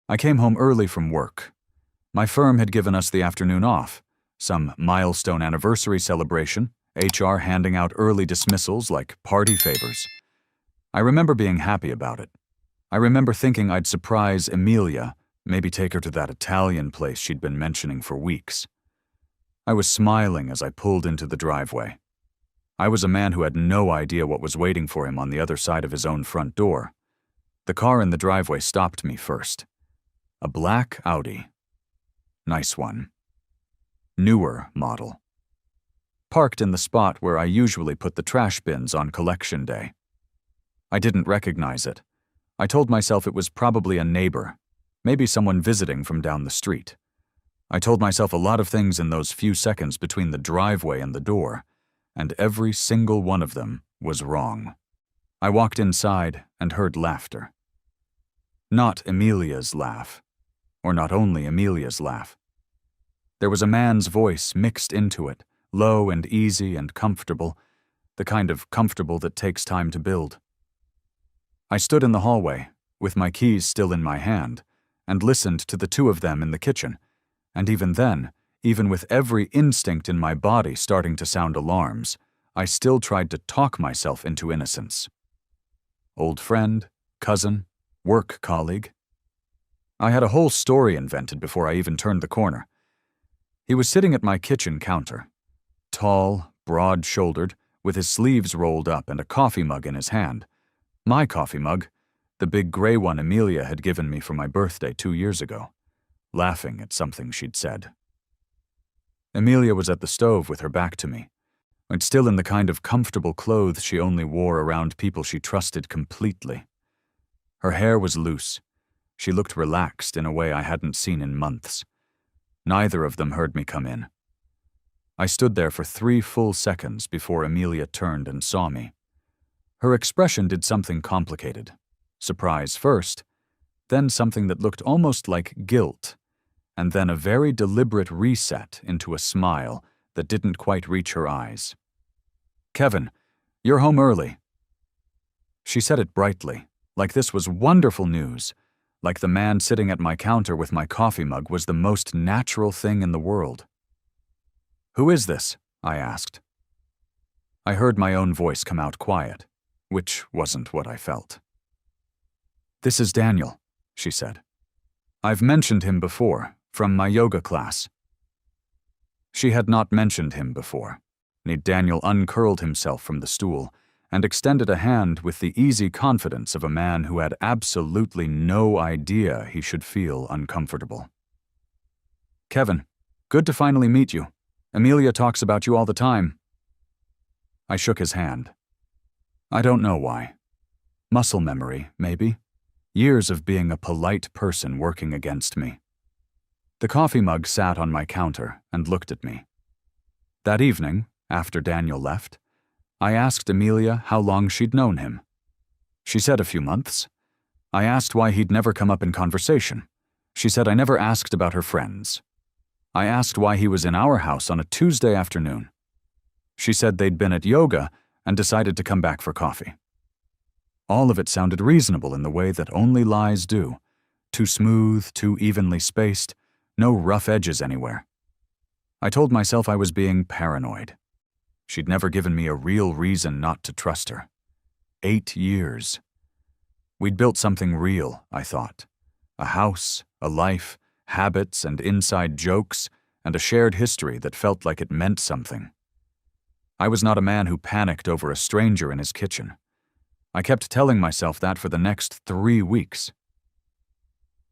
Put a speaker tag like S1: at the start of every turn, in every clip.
S1: I came home early from work. My firm had given us the afternoon off, some milestone anniversary celebration, HR handing out early dismissals like party favors. I remember being happy about it. I remember thinking I'd surprise Emilia, maybe take her to that Italian place she'd been mentioning for weeks. I was smiling as I pulled into the driveway. I was a man who had no idea what was waiting for him on the other side of his own front door. The car in the driveway stopped me first. A black Audi. Nice one. Newer model. Parked in the spot where I usually put the trash bins on collection day. I didn't recognize it. I told myself it was probably a neighbor, maybe someone visiting from down the street. I told myself a lot of things in those few seconds between the driveway and the door, and every single one of them was wrong. I walked inside and heard laughter. Not Emilia's laugh, or not only Emilia's laugh. There was a man's voice mixed into it, low and easy and comfortable, the kind of comfortable that takes time to build. I stood in the hallway, with my keys still in my hand, and listened to the two of them in the kitchen, and even then, even with every instinct in my body starting to sound alarms, I still tried to talk myself into innocence. Old friend, cousin, work colleague. I had a whole story invented before I even turned the corner. He was sitting at my kitchen counter, tall, broad-shouldered, with his sleeves rolled up and a coffee mug in his hand. My coffee mug, the big gray one Emilia had given me for my birthday 2 years ago, laughing at something she'd said. Emilia was at the stove with her back to me, but still in the kind of comfortable clothes she only wore around people she trusted completely. Her hair was loose. She looked relaxed in a way I hadn't seen in months. Neither of them heard me come in. I stood there for 3 full seconds before Emilia turned and saw me. Her expression did something complicated. Surprise first, then something that looked almost like guilt, and then a very deliberate reset into a smile that didn't quite reach her eyes. "Kevin, you're home early." She said it brightly, like this was wonderful news, like the man sitting at my counter with my coffee mug was the most natural thing in the world. "Who is this?" I asked. I heard my own voice come out quiet, which wasn't what I felt. "This is Daniel," she said. "I've mentioned him before, from my yoga class." She had not mentioned him before. Daniel uncurled himself from the stool and extended a hand with the easy confidence of a man who had absolutely no idea he should feel uncomfortable. "Kevin, good to finally meet you. Emilia talks about you all the time." I shook his hand. I don't know why. Muscle memory, maybe. Years of being a polite person working against me. The coffee mug sat on my counter and looked at me. That evening, after Daniel left, I asked Emilia how long she'd known him. She said a few months. I asked why he'd never come up in conversation. She said I never asked about her friends. I asked why he was in our house on a Tuesday afternoon. She said they'd been at yoga and decided to come back for coffee. All of it sounded reasonable in the way that only lies do. Too smooth, too evenly spaced, no rough edges anywhere. I told myself I was being paranoid. She'd never given me a real reason not to trust her. 8 years. We'd built something real, I thought. A house, a life, habits and inside jokes, and a shared history that felt like it meant something. I was not a man who panicked over a stranger in his kitchen. I kept telling myself that for the next 3 weeks.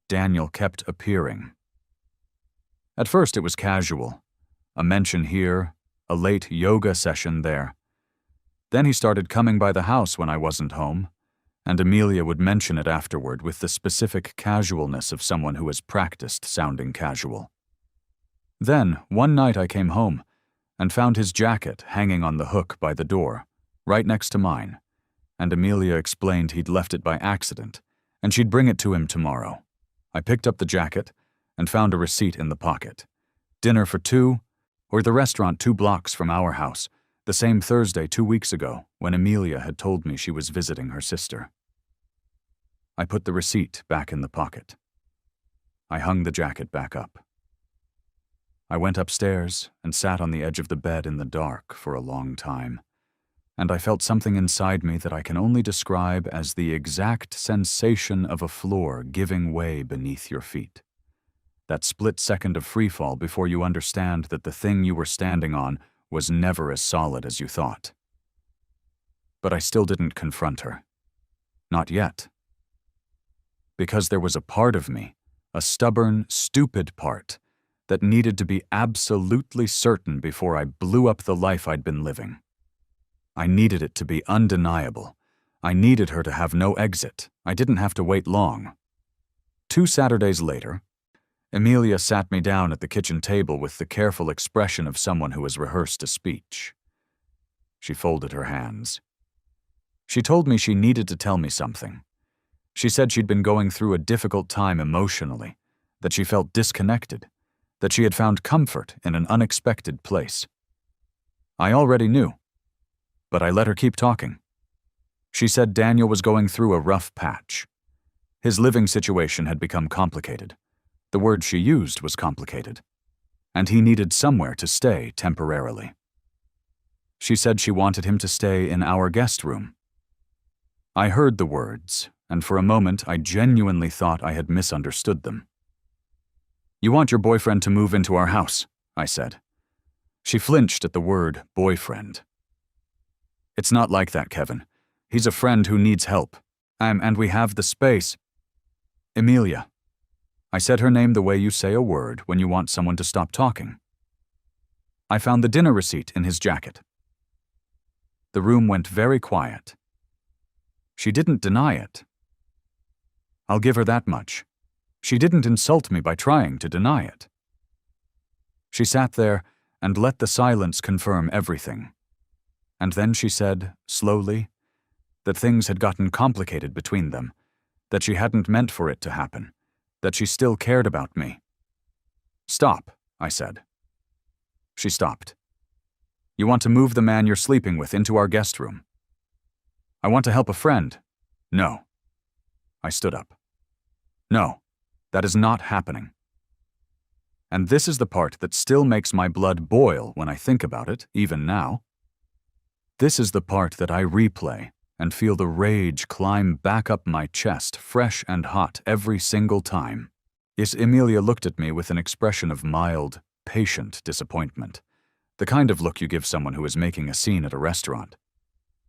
S1: Daniel kept appearing. At first it was casual. A mention here, a late yoga session there. Then he started coming by the house when I wasn't home, and Emilia would mention it afterward with the specific casualness of someone who has practiced sounding casual. Then, one night I came home and found his jacket hanging on the hook by the door, right next to mine, and Emilia explained he'd left it by accident, and she'd bring it to him tomorrow. I picked up the jacket and found a receipt in the pocket. Dinner for 2, or the restaurant 2 blocks from our house, the same Thursday 2 weeks ago when Emilia had told me she was visiting her sister. I put the receipt back in the pocket. I hung the jacket back up. I went upstairs and sat on the edge of the bed in the dark for a long time, and I felt something inside me that I can only describe as the exact sensation of a floor giving way beneath your feet. That split second of freefall before you understand that the thing you were standing on was never as solid as you thought. But I still didn't confront her. Not yet. Because there was a part of me, a stubborn, stupid part, that needed to be absolutely certain before I blew up the life I'd been living. I needed it to be undeniable. I needed her to have no exit. I didn't have to wait long. 2 Saturdays later, Emilia sat me down at the kitchen table with the careful expression of someone who has rehearsed a speech. She folded her hands. She told me she needed to tell me something. She said she'd been going through a difficult time emotionally, that she felt disconnected, that she had found comfort in an unexpected place. I already knew, but I let her keep talking. She said Daniel was going through a rough patch. His living situation had become complicated. The word she used was complicated, and he needed somewhere to stay temporarily. She said she wanted him to stay in our guest room. I heard the words, and for a moment I genuinely thought I had misunderstood them. "You want your boyfriend to move into our house," I said. She flinched at the word boyfriend. "It's not like that, Kevin. He's a friend who needs help. And we have the space." "Emilia." I said her name the way you say a word when you want someone to stop talking. I found the dinner receipt in his jacket. The room went very quiet. She didn't deny it. I'll give her that much. She didn't insult me by trying to deny it. She sat there and let the silence confirm everything. And then she said, slowly, that things had gotten complicated between them, that she hadn't meant for it to happen, that she still cared about me. "Stop," I said. She stopped. "You want to move the man you're sleeping with into our guest room?" "I want to help a friend." "No." I stood up. "No. That is not happening." And this is the part that still makes my blood boil when I think about it, even now. This is the part that I replay and feel the rage climb back up my chest, fresh and hot every single time. Emilia looked at me with an expression of mild, patient disappointment, the kind of look you give someone who is making a scene at a restaurant.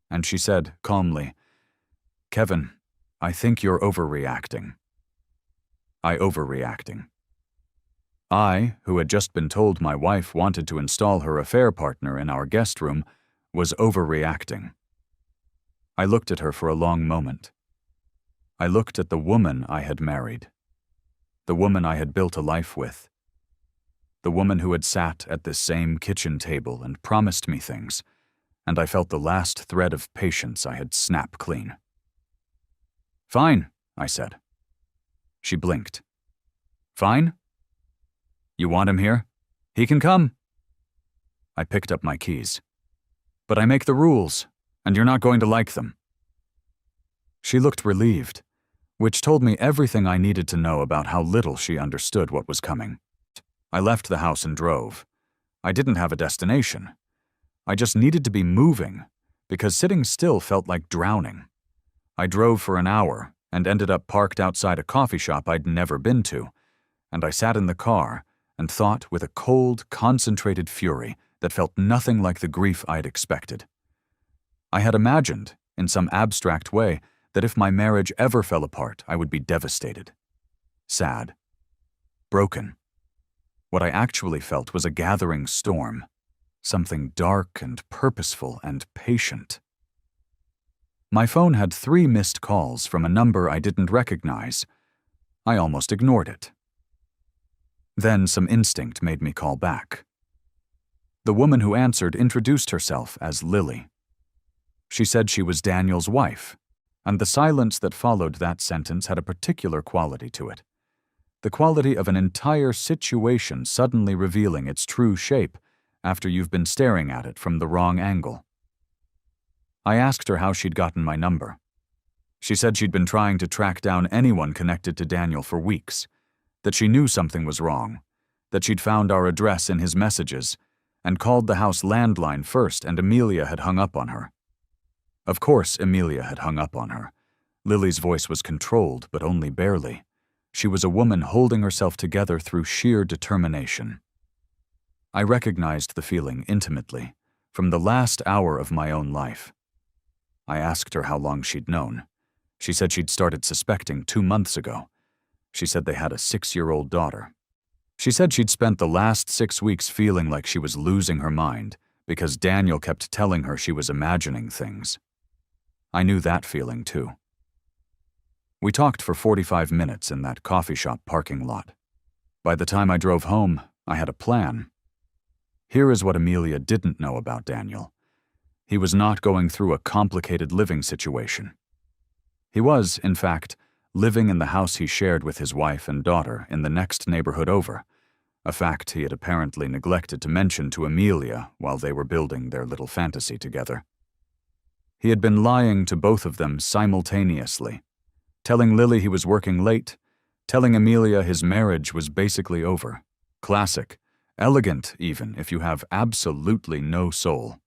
S1: And she said, calmly, "Kevin, I think you're overreacting." Overreacting. I, who had just been told my wife wanted to install her affair partner in our guest room, was overreacting. I looked at her for a long moment. I looked at the woman I had married, the woman I had built a life with, the woman who had sat at this same kitchen table and promised me things, and I felt the last thread of patience I had snapped clean. "Fine," I said. She blinked. "Fine? You want him here? He can come." I picked up my keys. "But I make the rules, and you're not going to like them." She looked relieved, which told me everything I needed to know about how little she understood what was coming. I left the house and drove. I didn't have a destination. I just needed to be moving, because sitting still felt like drowning. I drove for an hour and ended up parked outside a coffee shop I'd never been to, and I sat in the car and thought with a cold, concentrated fury that felt nothing like the grief I'd expected. I had imagined, in some abstract way, that if my marriage ever fell apart, I would be devastated, sad, broken. What I actually felt was a gathering storm, something dark and purposeful and patient. My phone had 3 missed calls from a number I didn't recognize. I almost ignored it. Then some instinct made me call back. The woman who answered introduced herself as Lily. She said she was Daniel's wife, and the silence that followed that sentence had a particular quality to it. The quality of an entire situation suddenly revealing its true shape after you've been staring at it from the wrong angle. I asked her how she'd gotten my number. She said she'd been trying to track down anyone connected to Daniel for weeks, that she knew something was wrong, that she'd found our address in his messages, and called the house landline first, and Amelia had hung up on her. Of course, Amelia had hung up on her. Lily's voice was controlled, but only barely. She was a woman holding herself together through sheer determination. I recognized the feeling intimately, from the last hour of my own life. I asked her how long she'd known. She said she'd started suspecting 2 months ago. She said they had a 6-year-old daughter. She said she'd spent the last 6 weeks feeling like she was losing her mind because Daniel kept telling her she was imagining things. I knew that feeling too. We talked for 45 minutes in that coffee shop parking lot. By the time I drove home, I had a plan. Here is what Amelia didn't know about Daniel. He was not going through a complicated living situation. He was, in fact, living in the house he shared with his wife and daughter in the next neighborhood over, a fact he had apparently neglected to mention to Amelia while they were building their little fantasy together. He had been lying to both of them simultaneously, telling Lily he was working late, telling Amelia his marriage was basically over. Classic, elegant even, if you have absolutely no soul.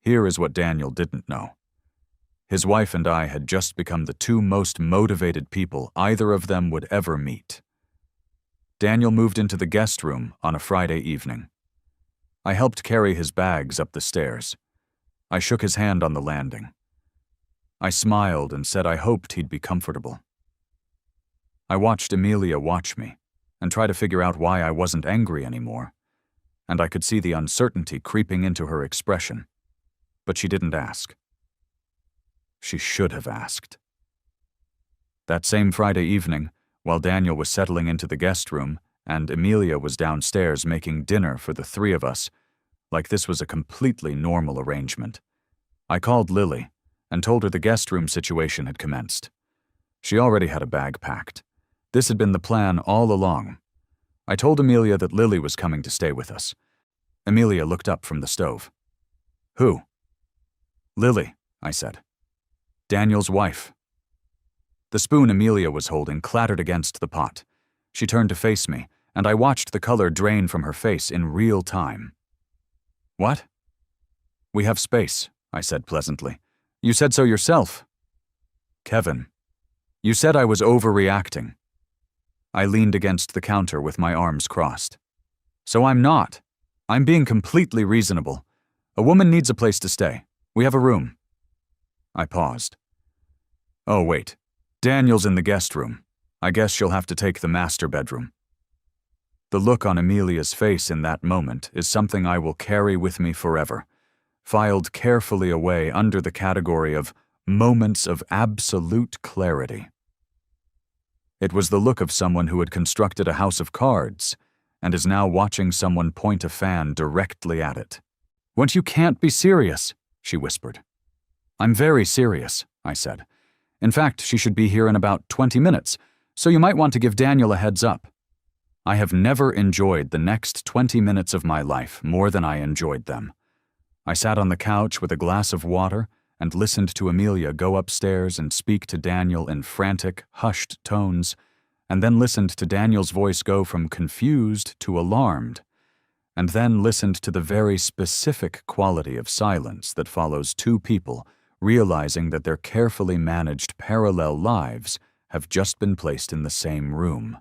S1: Here is what Daniel didn't know. His wife and I had just become the 2 most motivated people either of them would ever meet. Daniel moved into the guest room on a Friday evening. I helped carry his bags up the stairs. I shook his hand on the landing. I smiled and said I hoped he'd be comfortable. I watched Amelia watch me and try to figure out why I wasn't angry anymore, and I could see the uncertainty creeping into her expression. But she didn't ask. She should have asked. That same Friday evening, while Daniel was settling into the guest room and Amelia was downstairs making dinner for the 3 of us, like this was a completely normal arrangement, I called Lily and told her the guest room situation had commenced. She already had a bag packed. This had been the plan all along. I told Amelia that Lily was coming to stay with us. Amelia looked up from the stove. "Who?" "Lily," I said. "Daniel's wife." The spoon Amelia was holding clattered against the pot. She turned to face me, and I watched the color drain from her face in real time. "What?" "We have space," I said pleasantly. "You said so yourself." "Kevin, you said I was overreacting." I leaned against the counter with my arms crossed. "So I'm not. I'm being completely reasonable. A woman needs a place to stay. We have a room." I paused. "Oh, wait. Daniel's in the guest room. I guess she'll have to take the master bedroom." The look on Amelia's face in that moment is something I will carry with me forever, filed carefully away under the category of moments of absolute clarity. It was the look of someone who had constructed a house of cards and is now watching someone point a fan directly at it. "What, you can't be serious," she whispered. "I'm very serious," I said. "In fact, she should be here in about 20 minutes, so you might want to give Daniel a heads up." I have never enjoyed the next 20 minutes of my life more than I enjoyed them. I sat on the couch with a glass of water and listened to Amelia go upstairs and speak to Daniel in frantic, hushed tones, and then listened to Daniel's voice go from confused to alarmed, and then listened to the very specific quality of silence that follows 2 people realizing that their carefully managed parallel lives have just been placed in the same room.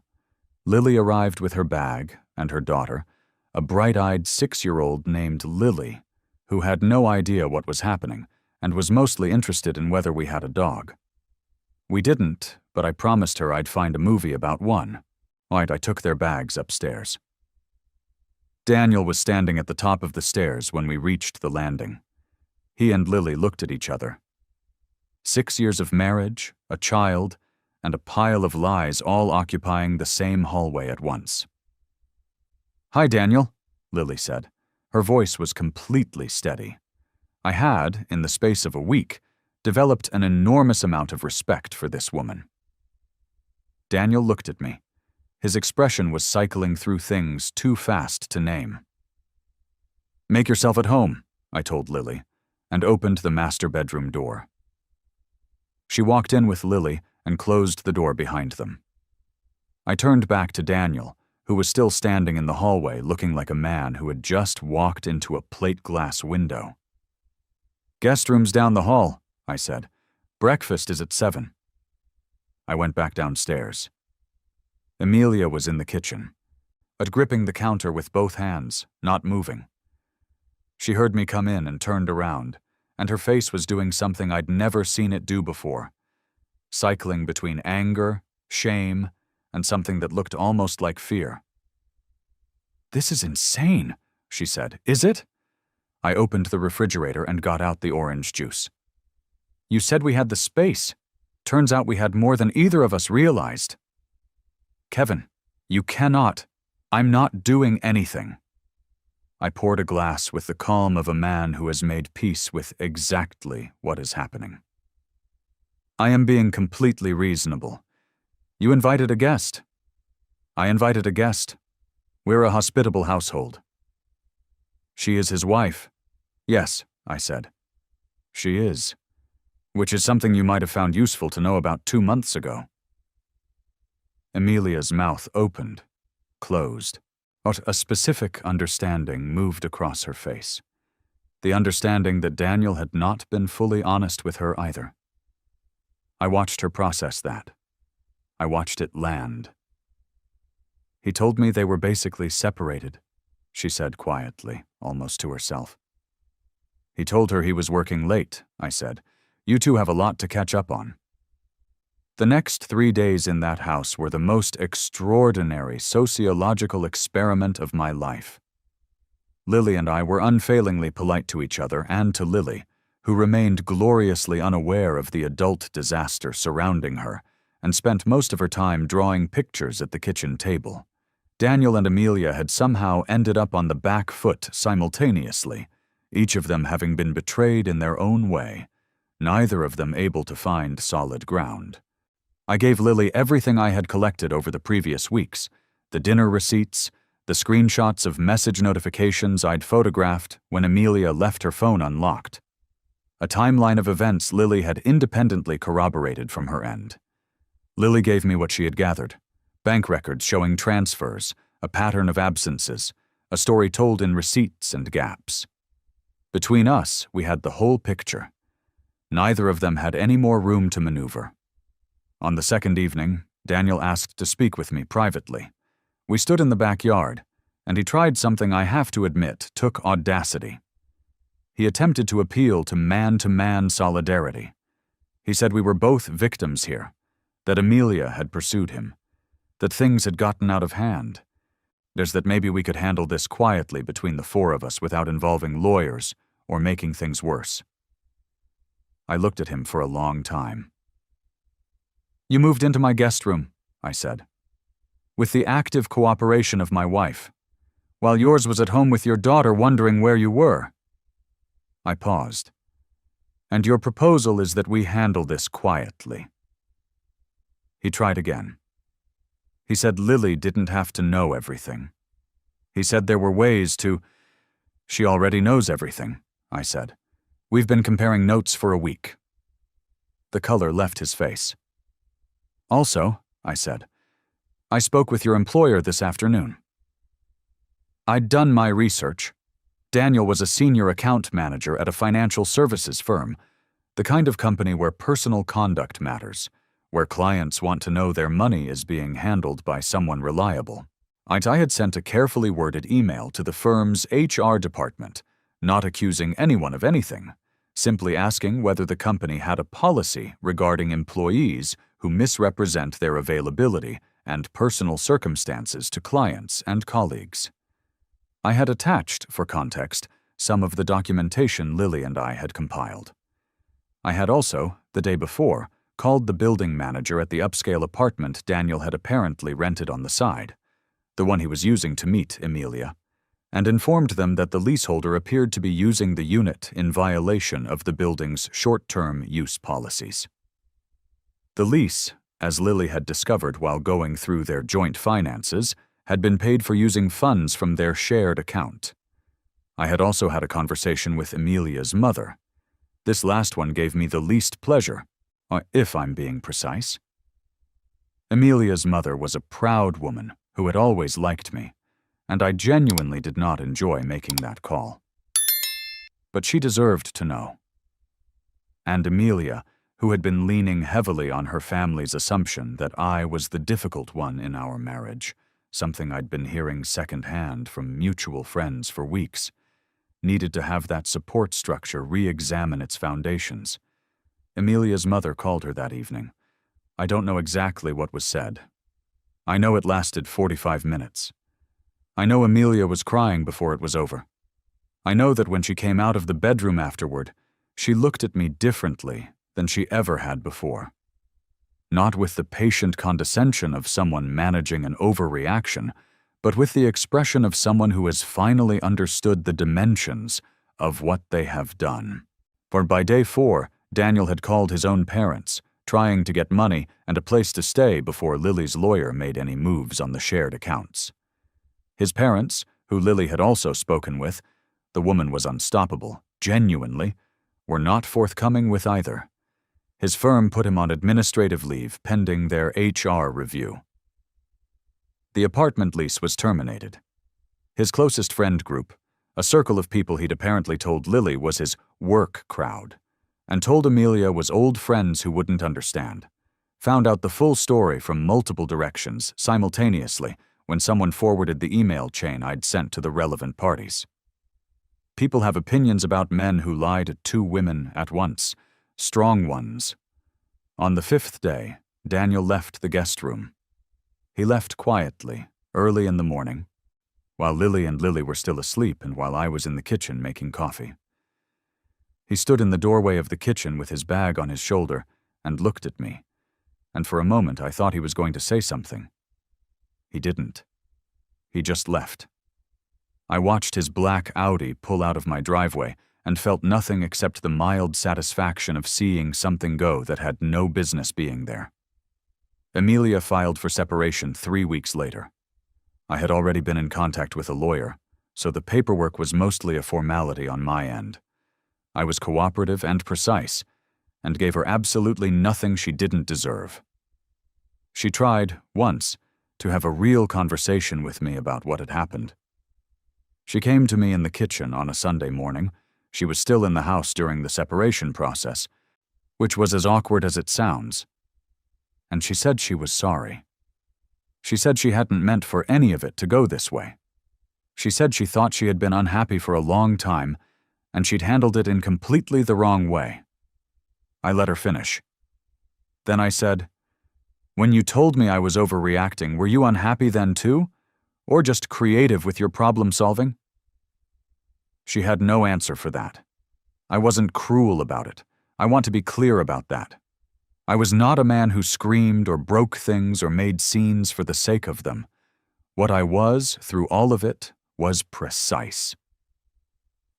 S1: Lily arrived with her bag and her daughter, a bright-eyed 6-year-old named Lily, who had no idea what was happening and was mostly interested in whether we had a dog. We didn't, but I promised her I'd find a movie about one. I took their bags upstairs. Daniel was standing at the top of the stairs when we reached the landing. He and Lily looked at each other. 6 years of marriage, a child, and a pile of lies all occupying the same hallway at once. "Hi, Daniel," Lily said. Her voice was completely steady. I had, in the space of a week, developed an enormous amount of respect for this woman. Daniel looked at me. His expression was cycling through things too fast to name. "Make yourself at home," I told Lily, and opened the master bedroom door. She walked in with Lily and closed the door behind them. I turned back to Daniel, who was still standing in the hallway looking like a man who had just walked into a plate glass window. "Guest room's down the hall," I said. "Breakfast is at 7. I went back downstairs. Amelia was in the kitchen, but gripping the counter with both hands, not moving. She heard me come in and turned around, and her face was doing something I'd never seen it do before, cycling between anger, shame, and something that looked almost like fear. "This is insane," she said. "Is it?" I opened the refrigerator and got out the orange juice. "You said we had the space. Turns out we had more than either of us realized." "Kevin, you cannot. I'm not doing anything." I poured a glass with the calm of a man who has made peace with exactly what is happening. "I am being completely reasonable. You invited a guest." "I invited a guest. We're a hospitable household." "She is his wife." "Yes," I said. "She is. Which is something you might have found useful to know about 2 months ago." Amelia's mouth opened, closed, but a specific understanding moved across her face. The understanding that Daniel had not been fully honest with her either. I watched her process that. I watched it land. "He told me they were basically separated," she said quietly, almost to herself. "He told her he was working late," I said. "You two have a lot to catch up on." The next 3 days in that house were the most extraordinary sociological experiment of my life. Lily and I were unfailingly polite to each other and to Lily, who remained gloriously unaware of the adult disaster surrounding her and spent most of her time drawing pictures at the kitchen table. Daniel and Amelia had somehow ended up on the back foot simultaneously, each of them having been betrayed in their own way, neither of them able to find solid ground. I gave Lily everything I had collected over the previous weeks, the dinner receipts, the screenshots of message notifications I'd photographed when Amelia left her phone unlocked. A timeline of events Lily had independently corroborated from her end. Lily gave me what she had gathered: bank records showing transfers, a pattern of absences, a story told in receipts and gaps. Between us, we had the whole picture. Neither of them had any more room to maneuver. On the second evening, Daniel asked to speak with me privately. We stood in the backyard, and he tried something I have to admit took audacity. He attempted to appeal to man-to-man solidarity. He said we were both victims here, that Amelia had pursued him, that things had gotten out of hand. There's that maybe we could handle this quietly between the 4 of us without involving lawyers or making things worse. I looked at him for a long time. "You moved into my guest room," I said, "with the active cooperation of my wife, while yours was at home with your daughter wondering where you were." I paused. "And your proposal is that we handle this quietly." He tried again. He said Lily didn't have to know everything. He said there were ways to— "She already knows everything," I said. "We've been comparing notes for a week." The color left his face. "Also," I said, "I spoke with your employer this afternoon. I'd done my research. Daniel was a senior account manager at a financial services firm, the kind of company where personal conduct matters, where clients want to know their money is being handled by someone reliable. I had sent a carefully worded email to the firm's HR department, not accusing anyone of anything, simply asking whether the company had a policy regarding employees who misrepresent their availability and personal circumstances to clients and colleagues. I had attached, for context, some of the documentation Lily and I had compiled. I had also, the day before, called the building manager at the upscale apartment Daniel had apparently rented on the side, the one he was using to meet Amelia, and informed them that the leaseholder appeared to be using the unit in violation of the building's short-term use policies. The lease, as Lily had discovered while going through their joint finances, had been paid for using funds from their shared account. I had also had a conversation with Amelia's mother. This last one gave me the least pleasure, if I'm being precise. Amelia's mother was a proud woman who had always liked me, and I genuinely did not enjoy making that call. But she deserved to know. And Amelia, who had been leaning heavily on her family's assumption that I was the difficult one in our marriage, something I'd been hearing secondhand from mutual friends for weeks, needed to have that support structure re-examine its foundations. Amelia's mother called her that evening. I don't know exactly what was said. I know it lasted 45 minutes. I know Amelia was crying before it was over. I know that when she came out of the bedroom afterward, she looked at me differently than she ever had before. Not with the patient condescension of someone managing an overreaction, but with the expression of someone who has finally understood the dimensions of what they have done. For by day 4, Daniel had called his own parents, trying to get money and a place to stay before Lily's lawyer made any moves on the shared accounts. His parents, who Lily had also spoken with, the woman was unstoppable, genuinely, were not forthcoming with either. His firm put him on administrative leave pending their HR review. The apartment lease was terminated. His closest friend group, a circle of people he'd apparently told Lily was his work crowd, and told Amelia was old friends who wouldn't understand, found out the full story from multiple directions simultaneously when someone forwarded the email chain I'd sent to the relevant parties. People have opinions about men who lie to 2 women at once, strong ones. On the 5th day, Daniel left the guest room. He left quietly, early in the morning, while Lily and Lily were still asleep and while I was in the kitchen making coffee. He stood in the doorway of the kitchen with his bag on his shoulder and looked at me, and for a moment I thought he was going to say something. He didn't. He just left. I watched his black Audi pull out of my driveway and felt nothing except the mild satisfaction of seeing something go that had no business being there. Amelia filed for separation 3 weeks later. I had already been in contact with a lawyer, so the paperwork was mostly a formality on my end. I was cooperative and precise, and gave her absolutely nothing she didn't deserve. She tried, once, to have a real conversation with me about what had happened. She came to me in the kitchen on a Sunday morning. She was still in the house during the separation process, which was as awkward as it sounds. And she said she was sorry. She said she hadn't meant for any of it to go this way. She said she thought she had been unhappy for a long time, and she'd handled it in completely the wrong way. I let her finish. Then I said, "When you told me I was overreacting, were you unhappy then too? Or just creative with your problem solving?" She had no answer for that. I wasn't cruel about it. I want to be clear about that. I was not a man who screamed or broke things or made scenes for the sake of them. What I was, through all of it, was precise.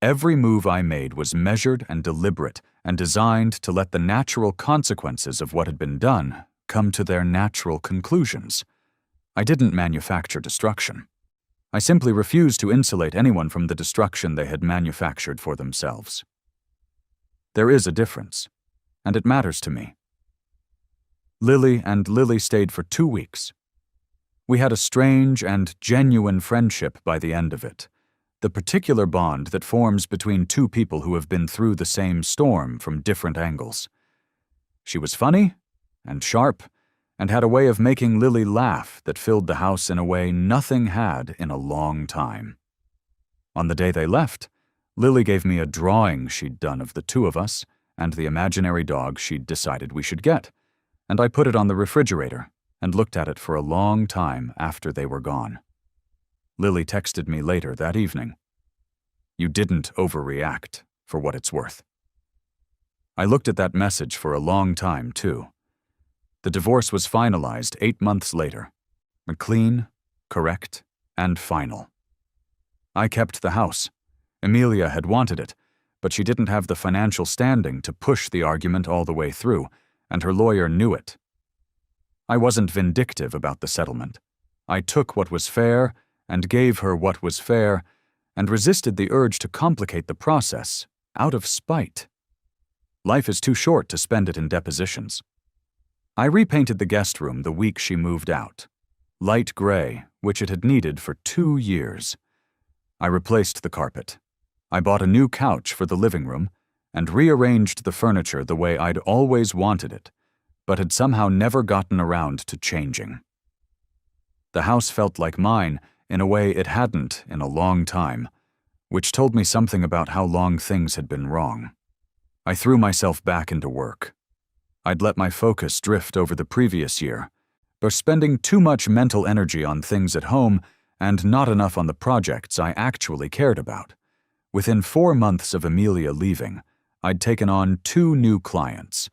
S1: Every move I made was measured and deliberate and designed to let the natural consequences of what had been done come to their natural conclusions. I didn't manufacture destruction. I simply refused to insulate anyone from the destruction they had manufactured for themselves. There is a difference, and it matters to me. Lily stayed for 2 weeks. We had a strange and genuine friendship by the end of it, the particular bond that forms between 2 people who have been through the same storm from different angles. She was funny and sharp, and had a way of making Lily laugh that filled the house in a way nothing had in a long time. On the day they left, Lily gave me a drawing she'd done of the 2 of us and the imaginary dog she'd decided we should get, and I put it on the refrigerator and looked at it for a long time after they were gone. Lily texted me later that evening. "You didn't overreact, for what it's worth." I looked at that message for a long time, too. The divorce was finalized 8 months later. Clean, correct, and final. I kept the house. Amelia had wanted it, but she didn't have the financial standing to push the argument all the way through, and her lawyer knew it. I wasn't vindictive about the settlement. I took what was fair and gave her what was fair, and resisted the urge to complicate the process, out of spite. Life is too short to spend it in depositions. I repainted the guest room the week she moved out. Light gray, which it had needed for 2 years. I replaced the carpet. I bought a new couch for the living room and rearranged the furniture the way I'd always wanted it, but had somehow never gotten around to changing. The house felt like mine in a way it hadn't in a long time, which told me something about how long things had been wrong. I threw myself back into work. I'd let my focus drift over the previous year, but spending too much mental energy on things at home and not enough on the projects I actually cared about. Within 4 months of Amelia leaving, I'd taken on 2 new clients,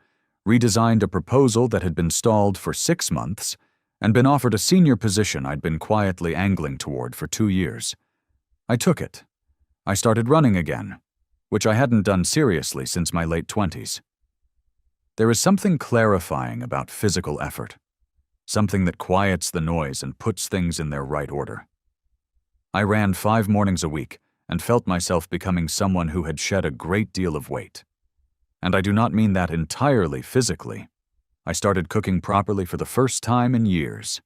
S1: redesigned a proposal that had been stalled for 6 months, and been offered a senior position I'd been quietly angling toward for 2 years. I took it. I started running again, which I hadn't done seriously since my late 20s. There is something clarifying about physical effort, something that quiets the noise and puts things in their right order. I ran 5 mornings a week and felt myself becoming someone who had shed a great deal of weight. And I do not mean that entirely physically. I started cooking properly for the first time in years.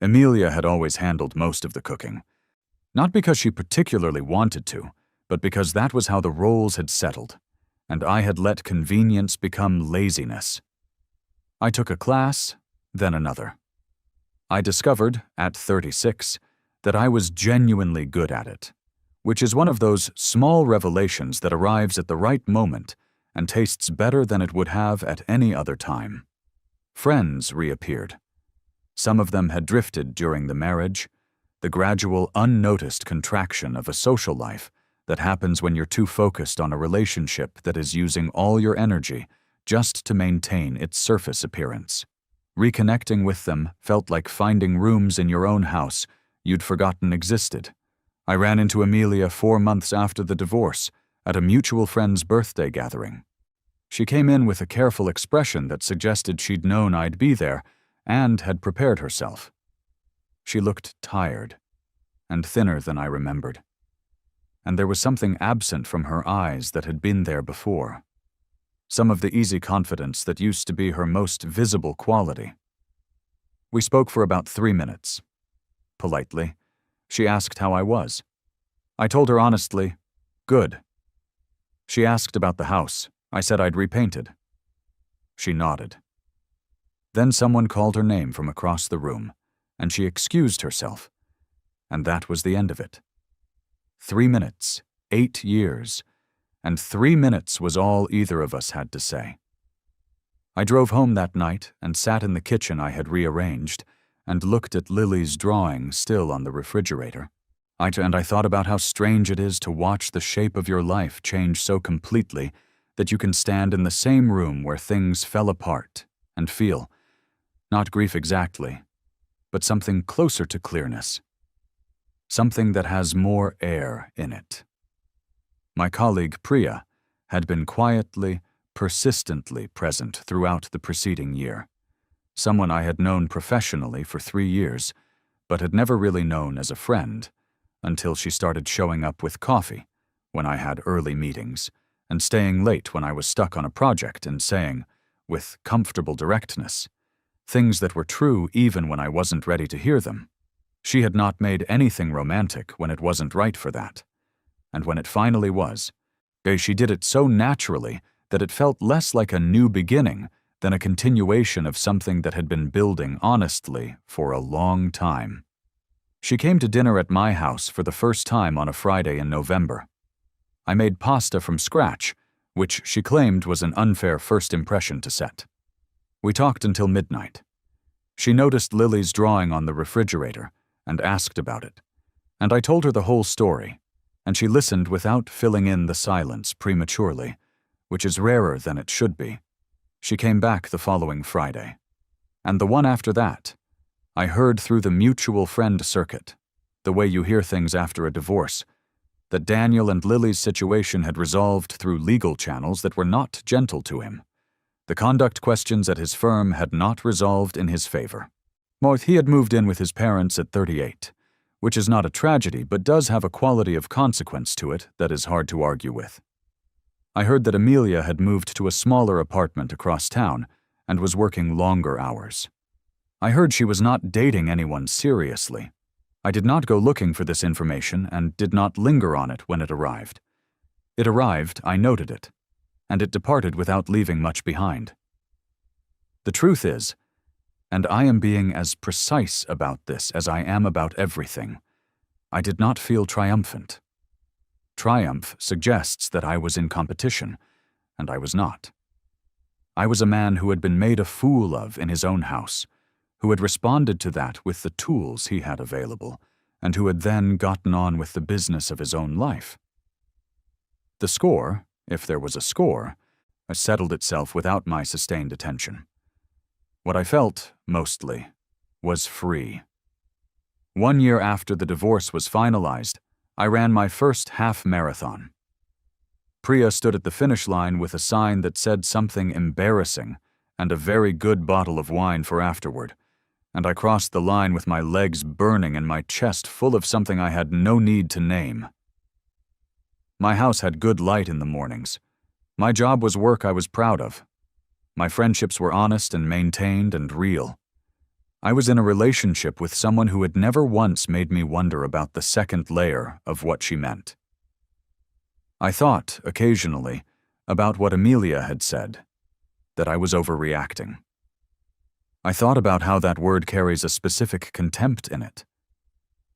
S1: Amelia had always handled most of the cooking, not because she particularly wanted to, but because that was how the roles had settled, and I had let convenience become laziness. I took a class, then another. I discovered, at 36, that I was genuinely good at it, which is one of those small revelations that arrives at the right moment and tastes better than it would have at any other time. Friends reappeared. Some of them had drifted during the marriage, the gradual, unnoticed contraction of a social life that happens when you're too focused on a relationship that is using all your energy just to maintain its surface appearance. Reconnecting with them felt like finding rooms in your own house you'd forgotten existed. I ran into Amelia 4 months after the divorce at a mutual friend's birthday gathering. She came in with a careful expression that suggested she'd known I'd be there and had prepared herself. She looked tired and thinner than I remembered, and there was something absent from her eyes that had been there before. Some of the easy confidence that used to be her most visible quality. We spoke for about 3 minutes. Politely, she asked how I was. I told her honestly, good. She asked about the house. I said I'd repainted. She nodded. Then someone called her name from across the room, and she excused herself. And that was the end of it. 3 minutes, 8 years, and 3 minutes was all either of us had to say. I drove home that night and sat in the kitchen I had rearranged and looked at Lily's drawing still on the refrigerator. I thought about how strange it is to watch the shape of your life change so completely that you can stand in the same room where things fell apart and feel, not grief exactly, but something closer to clearness. Something that has more air in it. My colleague Priya had been quietly, persistently present throughout the preceding year. Someone I had known professionally for 3 years, but had never really known as a friend, until she started showing up with coffee when I had early meetings, and staying late when I was stuck on a project and saying, with comfortable directness, things that were true even when I wasn't ready to hear them. She had not made anything romantic when it wasn't right for that. And when it finally was, she did it so naturally that it felt less like a new beginning than a continuation of something that had been building honestly for a long time. She came to dinner at my house for the first time on a Friday in November. I made pasta from scratch, which she claimed was an unfair first impression to set. We talked until midnight. She noticed Lily's drawing on the refrigerator and asked about it, and I told her the whole story, and she listened without filling in the silence prematurely, which is rarer than it should be. She came back the following Friday, and the one after that. I heard through the mutual friend circuit, the way you hear things after a divorce, that Daniel and Lily's situation had resolved through legal channels that were not gentle to him. The conduct questions at his firm had not resolved in his favor. He had moved in with his parents at 38, which is not a tragedy but does have a quality of consequence to it that is hard to argue with. I heard that Amelia had moved to a smaller apartment across town and was working longer hours. I heard she was not dating anyone seriously. I did not go looking for this information and did not linger on it when it arrived. It arrived, I noted it, and it departed without leaving much behind. The truth is, and I am being as precise about this as I am about everything, I did not feel triumphant. Triumph suggests that I was in competition, and I was not. I was a man who had been made a fool of in his own house, who had responded to that with the tools he had available, and who had then gotten on with the business of his own life. The score, if there was a score, settled itself without my sustained attention. What I felt, mostly, was free. 1 year after the divorce was finalized, I ran my first half-marathon. Priya stood at the finish line with a sign that said something embarrassing and a very good bottle of wine for afterward, and I crossed the line with my legs burning and my chest full of something I had no need to name. My house had good light in the mornings. My job was work I was proud of. My friendships were honest and maintained and real. I was in a relationship with someone who had never once made me wonder about the second layer of what she meant. I thought, occasionally, about what Amelia had said, that I was overreacting. I thought about how that word carries a specific contempt in it.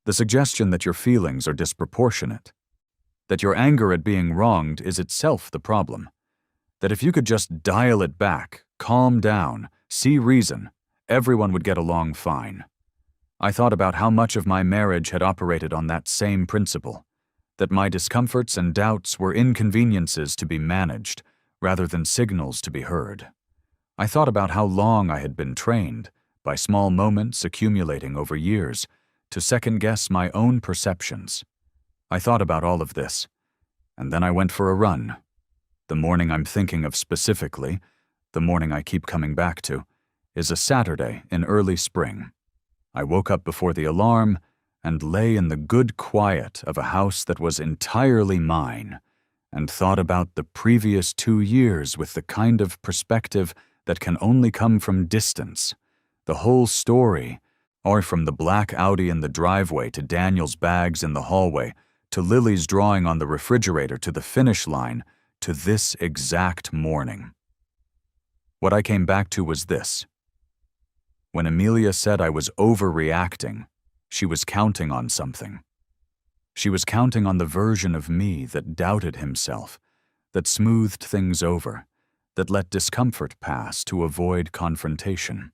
S1: The suggestion that your feelings are disproportionate, that your anger at being wronged is itself the problem, that if you could just dial it back, calm down, see reason, everyone would get along fine. I thought about how much of my marriage had operated on that same principle, that my discomforts and doubts were inconveniences to be managed rather than signals to be heard. I thought about how long I had been trained, by small moments accumulating over years, to second-guess my own perceptions. I thought about all of this, and then I went for a run. The morning I'm thinking of specifically, the morning I keep coming back to, is a Saturday in early spring. I woke up before the alarm and lay in the good quiet of a house that was entirely mine, and thought about the previous 2 years with the kind of perspective that can only come from distance, the whole story, or from the black Audi in the driveway to Daniel's bags in the hallway, to Lily's drawing on the refrigerator to the finish line, to this exact morning. What I came back to was this. When Amelia said I was overreacting, she was counting on something. She was counting on the version of me that doubted himself, that smoothed things over, that let discomfort pass to avoid confrontation.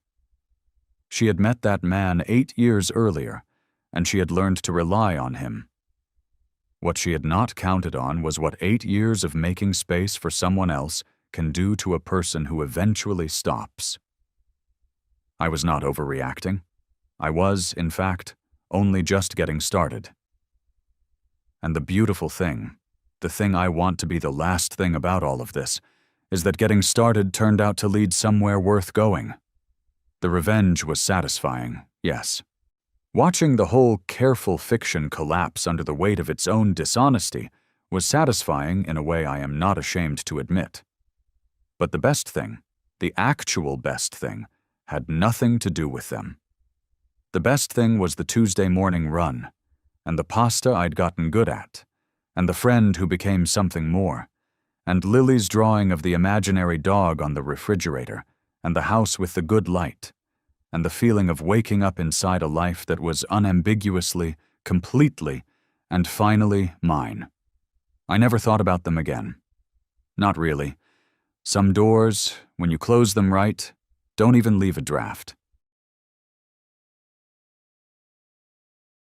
S1: She had met that man 8 years earlier, and she had learned to rely on him. What she had not counted on was what 8 years of making space for someone else can do to a person who eventually stops. I was not overreacting. I was, in fact, only just getting started. And the beautiful thing, the thing I want to be the last thing about all of this, is that getting started turned out to lead somewhere worth going. The revenge was satisfying, yes. Watching the whole careful fiction collapse under the weight of its own dishonesty was satisfying in a way I am not ashamed to admit. But the best thing, the actual best thing, had nothing to do with them. The best thing was the Tuesday morning run, and the pasta I'd gotten good at, and the friend who became something more, and Lily's drawing of the imaginary dog on the refrigerator, and the house with the good light, and the feeling of waking up inside a life that was unambiguously, completely, and finally mine. I never thought about them again. Not really. Some doors, when you close them right, don't even leave a draft.